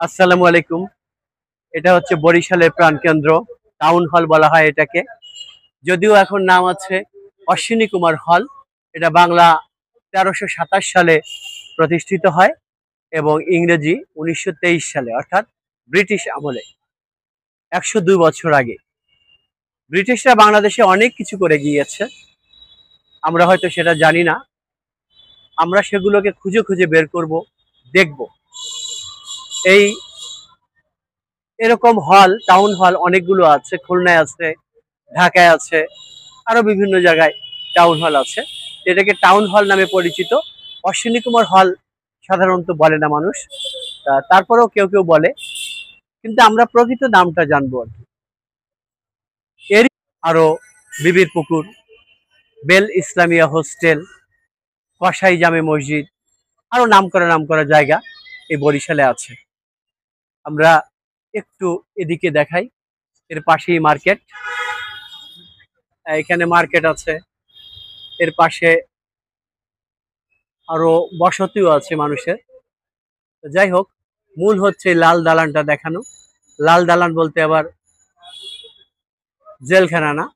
আসসালামু আলাইকুম। এটা হচ্ছে বরিশালের প্রাণকেন্দ্র, টাউন হল বলা হয় এটাকে। যদিও এখন নাম আছে অশ্বিনী কুমার হল। এটা বাংলা 1327 সালে প্রতিষ্ঠিত হয় এবং ইংরেজি 1923 সালে, অর্থাৎ ব্রিটিশ আমলে, 102 বছর আগে। ব্রিটিশরা বাংলাদেশে অনেক কিছু করে গিয়েছে, আমরা হয়তো সেটা জানি না। আমরা সেগুলোকে খুঁজে খুঁজে বের করব, দেখব। এই এরকম হল, টাউন হল অনেকগুলো আছে, খুলনায় আছে, ঢাকায় আছে, আরো বিভিন্ন জায়গায় টাউন হল আছে। এটাকে টাউন হল নামে পরিচিত। অশ্বিনী কুমার হল সাধারণত বলে না মানুষ, তারপরেও কেউ কেউ বলে, কিন্তু আমরা প্রকৃত নামটা জানবো আর কি। এর আরো বিবির পুকুর, বেল ইসলামিয়া হোস্টেল, কসাই জামে মসজিদ, আরো নাম করা জায়গা এই বরিশালে আছে। আমরা একটু এদিকে দেখাই। এর পাশেই মার্কেট, এখানে মার্কেট আছে। এর পাশে আরো বসতিও আছে মানুষের। তো যাই হোক, মূল হচ্ছে লাল দালানটা দেখানো। লাল দালান বলতে আবার জেলখানা না,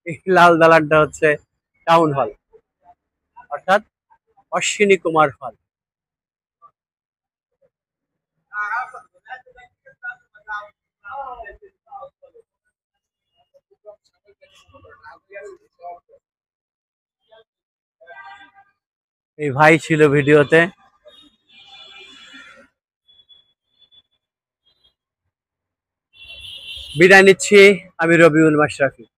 এই লাল দালানটা হচ্ছে টাউন হল, অর্থাৎ অশ্বিনী কুমার হল। এই ভাই ছিল ভিডিওতে। বিদায় নিচ্ছি, আমি রবিউল মাশরাফি।